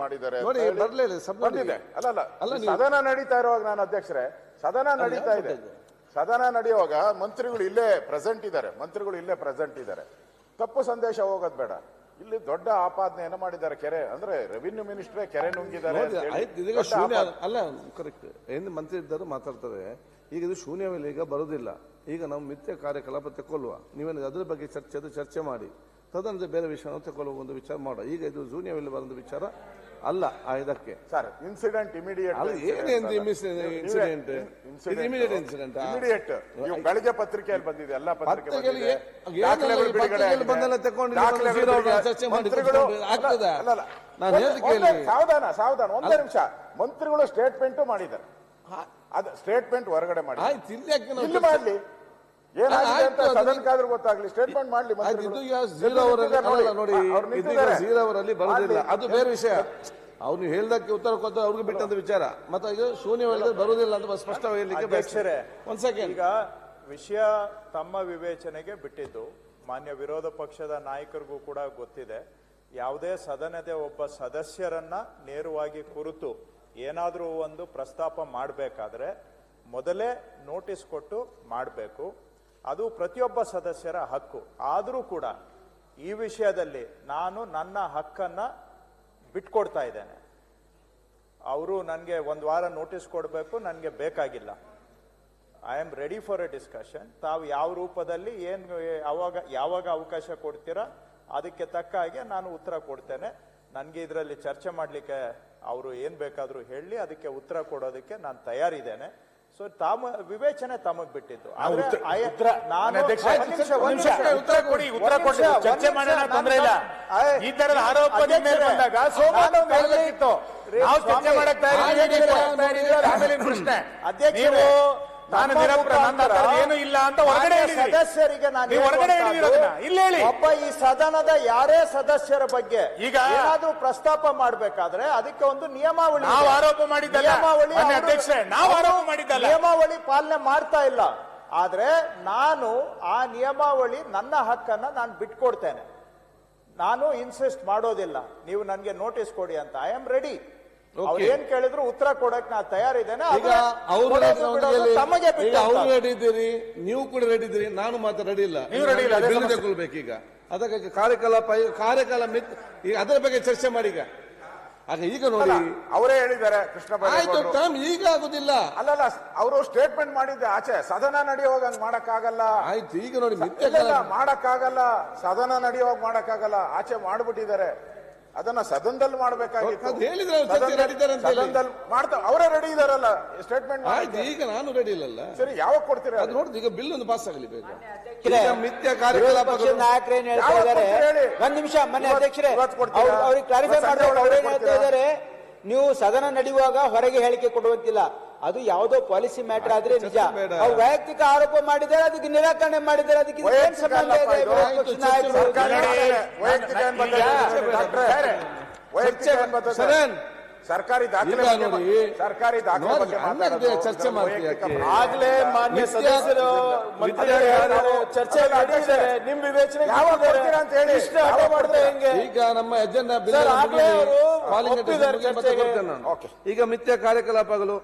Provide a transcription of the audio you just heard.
ಮಾಡಿದ್ದಾರೆ ನೋಡಿ ಬಂದಿದೆ. ಅಲ್ಲ ಸದನ ನಡೀತಾ ಇರುವಾಗ ನಾನು ಅಧ್ಯಕ್ಷರೇ ಸದನ ನಡೀತಾ ಇದೆ, ಸದನ ನಡೆಯುವಾಗ ಮಂತ್ರಿಗಳು ಇಲ್ಲೇ ಪ್ರೆಸೆಂಟ್ ಇದ್ದಾರೆ, ತಪ್ಪು ಸಂದೇಶ ಹೋಗೋದು ಬೇಡ. ಇಲ್ಲಿ ದೊಡ್ಡ ಆಪಾದನೆಯನ್ನು ಮಾಡಿದ್ದಾರೆ. ಕೆರೆ ಅಂದ್ರೆ ರೆವಿನ್ಯೂ ಮಿನಿಸ್ಟ್ರೇ ಕೆರೆ ನುಂಗಿದ್ದಾರೆ ಅಲ್ಲ, ಕರೆಕ್ಟ್. ಏನು ಮಂತ್ರಿ ಇದ್ದರು ಮಾತಾಡ್ತಾರೆ. ಈಗ ಇದು ಶೂನ್ಯವಿಲ್ಲ, ಈಗ ಬರುದಿಲ್ಲ. ಈಗ ನಾವು ಮಿಥ್ಯ ಕಾರ್ಯಕಲಾಪ ತಗೊಳ್ಳುವ, ನೀವೇನು ಅದ್ರ ಬಗ್ಗೆ ಚರ್ಚೆ ಮಾಡಿ ತದನಂತರ ಬೇರೆ ವಿಷಯ ತಗೊಳ್ಳುವ ಒಂದು ವಿಚಾರ ಮಾಡ. ಈಗ ಇದು ಶೂನ್ಯವಿಲ್ಲ ಬರೋದು ವಿಚಾರ ಅಲ್ಲ. ಇದಕ್ಕೆ ಸರ್ ಇನ್ಸಿಡೆಂಟ್ ಇಮಿಡಿಯೇಟ್ ಬೆಳಗ್ಗೆ ಪತ್ರಿಕೆಯಲ್ಲಿ ಬಂದಿದೆ, ಎಲ್ಲ ಪತ್ರಿಕೆಗಳಿಗೆ ಸಾವಧಾನ ಒಂದೇ ನಿಮಿಷ. ಮಂತ್ರಿಗಳು ಸ್ಟೇಟ್ಮೆಂಟ್ ಮಾಡಿದ್ದಾರೆ, ಅದು ಸ್ಟೇಟ್ಮೆಂಟ್ ಹೊರಗಡೆ ಮಾಡಿ ಮಾಡ್ಲಿ, ಏನಾಗಿದೆ ಅಂತ ಸದನಕ್ಕಾದ್ರೂ ಗೊತ್ತಾಗ್ಲಿ, ಸ್ಟೇಟ್ಮೆಂಟ್ ಮಾಡ್ಲಿ. ಅವರಲ್ಲಿ ಬರೋದಿಲ್ಲ, ಅದು ಬೇರೆ ವಿಷಯ. ಅವ್ರು ಹೇಳ್ದಕ್ಕೆ ಉತ್ತರ ಕೊಟ್ಟು ಅವ್ರಿಗೆ ಬಿಟ್ಟಂತ ವಿಚಾರ. ಮತ್ತೆ ಈಗ ಶೂನ್ಯ ಬರುವುದಿಲ್ಲ ಅಂತ ಸ್ಪಷ್ಟವಾಗಿ ಹೇಳಲಿಕ್ಕೆ ಒಂದ್ ಸೆಕೆಂಡ್. ಈಗ ವಿಷಯ ತಮ್ಮ ವಿವೇಚನೆಗೆ ಬಿಟ್ಟಿದ್ದು, ಮಾನ್ಯ ವಿರೋಧ ಪಕ್ಷದ ನಾಯಕರಿಗೂ ಕೂಡ ಗೊತ್ತಿದೆ. ಯಾವುದೇ ಸದನದ ಒಬ್ಬ ಸದಸ್ಯರನ್ನ ನೇರವಾಗಿ ಕುರಿತು ಏನಾದರೂ ಒಂದು ಪ್ರಸ್ತಾಪ ಮಾಡಬೇಕಾದ್ರೆ ಮೊದಲೇ ನೋಟಿಸ್ ಕೊಟ್ಟು ಮಾಡಬೇಕು. ಅದು ಪ್ರತಿಯೊಬ್ಬ ಸದಸ್ಯರ ಹಕ್ಕು. ಆದರೂ ಕೂಡ ಈ ವಿಷಯದಲ್ಲಿ ನಾನು ನನ್ನ ಹಕ್ಕನ್ನ ಬಿಟ್ಕೊಡ್ತಾ ಇದ್ದೇನೆ. ಅವರು ನನಗೆ ಒಂದು ವಾರ ನೋಟಿಸ್ ಕೊಡಬೇಕು, ನನಗೆ ಬೇಕಾಗಿಲ್ಲ. I am ready for A discussion. ತಾವು ಯಾವ ರೂಪದಲ್ಲಿ ಯಾವಾಗ ಅವಕಾಶ ಕೊಡ್ತೀರಾ ಅದಕ್ಕೆ ತಕ್ಕ ಹಾಗೆ ನಾನು ಉತ್ತರ ಕೊಡ್ತೇನೆ. ನನಗೆ ಇದರಲ್ಲಿ ಚರ್ಚೆ ಮಾಡಲಿಕ್ಕೆ ಅವರು ಏನ್ ಬೇಕಾದರೂ ಹೇಳಿ, ಅದಕ್ಕೆ ಉತ್ತರ ಕೊಡೋದಕ್ಕೆ ನಾನು ತಯಾರಿದ್ದೇನೆ. ಸೊ ವಿವೇಚನೆ ತಮಗ್ ಬಿಟ್ಟಿದ್ದು. ಚರ್ಚೆ ಮಾಡೋಣ, ತೊಂದರೆ ಇಲ್ಲ. ಈ ತರದ ಆರೋಪದ ಮೇಲೆ ಬಂದಾಗ ನಾವು ಚರ್ಚೆ ಮಾಡಕ್ ಆಮೇಲೆ ಪ್ರಶ್ನೆ ನೀವು ಏನು ಇಲ್ಲ ಅಂತ ಹೊರಗಡೆ ಸದಸ್ಯರಿಗೆ ನಾನು ಇಲ್ಲ ಹೇಳಿ. ಒಬ್ಬ ಈ ಸದನದ ಯಾರೇ ಸದಸ್ಯರ ಬಗ್ಗೆ ಈಗ ಏನಾದ್ರೂ ಪ್ರಸ್ತಾಪ ಮಾಡಬೇಕಾದ್ರೆ ಅದಕ್ಕೆ ಒಂದು ನಿಯಮಾವಳಿ, ನಾವು ಆರೋಪ ಮಾಡಿದ್ದಲ್ಲ ಅಧ್ಯಕ್ಷರೇ, ನಾವು ಆರೋಪ ಮಾಡಿದ್ದಲ್ಲ, ನಿಯಮಾವಳಿ ಪಾಲನೆ ಮಾಡ್ತಾ ಇಲ್ಲ. ಆದ್ರೆ ನಾನು ಆ ನಿಯಮಾವಳಿ ನನ್ನ ಹಕ್ಕನ್ನ ನಾನು ಬಿಟ್ಕೊಡ್ತೇನೆ. ನಾನು ಇನ್ಸಿಸ್ಟ್ ಮಾಡೋದಿಲ್ಲ ನೀವು ನನಗೆ ನೋಟಿಸ್ ಕೊಡಿ ಅಂತ. I am ready. ಅವ್ರು ಏನ್ ಕೇಳಿದ್ರು ಉತ್ತರ ಕೊಡಕ್ ನಾ ತಯಾರಿದ್ದೇನೆ. ತಮಗೆ ಅವ್ರು ರೆಡಿ ಇದ್ದೀರಿ, ನೀವು ಕೂಡ ರೆಡಿ ಇದ್ದೀರಿ, ನಾನು ಮಾತ್ರ ರೆಡಿ ಇಲ್ಲ. ನೀವು ರೆಡಿ ಇಲ್ಲ, ಬಿಲ್ ತಗೊಳ್ಬೇಕೀಗ. ಅದಕ್ಕೆ ಕಾರ್ಯಕಾಲ ಈಗ ಅದರ ಬಗ್ಗೆ ಚರ್ಚೆ ಮಾಡಿ. ಈಗ ನೋಡಿ ಅವರೇ ಹೇಳಿದ್ದಾರೆ ಕೃಷ್ಣ ಈಗ ಆಗುದಿಲ್ಲ. ಅಲ್ಲಲ್ಲ, ಅವರು ಸ್ಟೇಟ್ಮೆಂಟ್ ಮಾಡಿದ್ದೆ ಆಚೆ ಸದನ ನಡೆಯುವಾಗ ಹಂಗ್ ಮಾಡಕ್ಕಾಗಲ್ಲ. ಆಯ್ತು, ಈಗ ನೋಡಿ ಮಾಡಕ್ಕಾಗಲ್ಲ, ಸದನ ನಡೆಯುವಾಗ ಮಾಡಕ್ಕಾಗಲ್ಲ, ಆಚೆ ಮಾಡ್ಬಿಟ್ಟಿದ್ದಾರೆ. ಅದನ್ನ ಸದನದಲ್ಲಿ ಮಾಡಬೇಕಾಗಿತ್ತು. ಸದನದಲ್ಲಿ ಮಾಡ್ತಾ ಅವರೇ ರೆಡಿ ಇದಾರಲ್ಲ ಸ್ಟೇಟ್ಮೆಂಟ್. ಈಗ ನಾನು ರೆಡಿ ಇಲ್ಲ. ಸರಿ, ಯಾವಾಗ ಕೊಡ್ತೀರಾ ಅದು ನೋಡಿ. ಈಗ ಬಿಲ್ ಒಂದು ಪಾಸ್ ಆಗಲಿ ಬೇಗ. ಮಿಥ್ಯ ಕಾರ್ಯಕಲಾಪಗಳು ನಾಯಕರು ಏನ್ ಹೇಳ್ತಾ ಇದ್ದಾರೆ, ಒಂದ್ ನಿಮಿಷ ಮನೆ ಅಧ್ಯಕ್ಷರೇ ಅವ್ರಿಗೆ ಕ್ಲಾರಿಫೈ ಮಾಡ್ಬೇಕು. ಅವ್ರೇನ್ ಹೇಳ್ತಾ ಇದ್ದಾರೆ, ನೀವು ಸದನ ನಡೆಯುವಾಗ ಹೊರಗೆ ಹೇಳಿಕೆ ಕೊಡುವಂತಿಲ್ಲ. ಅದು ಯಾವುದೋ ಪಾಲಿಸಿ ಮ್ಯಾಟರ್ ಆದ್ರೆ ನಿಜ. ಅವ್ರು ವೈಯಕ್ತಿಕ ಆರೋಪ ಮಾಡಿದ್ದಾರೆ, ಅದಕ್ಕೆ ನಿರಾಕರಣೆ ಮಾಡಿದ್ದಾರೆ. ಅದಕ್ಕೆ ಏನ್ ಸಂಬಂಧ ಇದೆ? ಸರ್ಕಾರಿ ದಾಖಲೆ ಚರ್ಚೆ ಮಾಡ್ತೀವಿ. ಆಗ್ಲೇ ಮಾನ್ಯ ಸದಸ್ಯರು ಚರ್ಚೆ ಮಾಡಿದ್ದಾರೆ. ನಿಮ್ ವಿವೇಚನೆ ಅಂತ ಹೇಳಿ ಹೆಂಗೆ? ಈಗ ನಮ್ಮ ಎಜೆಂಡಾ ಈಗ ಮಿಥ್ಯ ಕಾರ್ಯಕಲಾಪಗಳು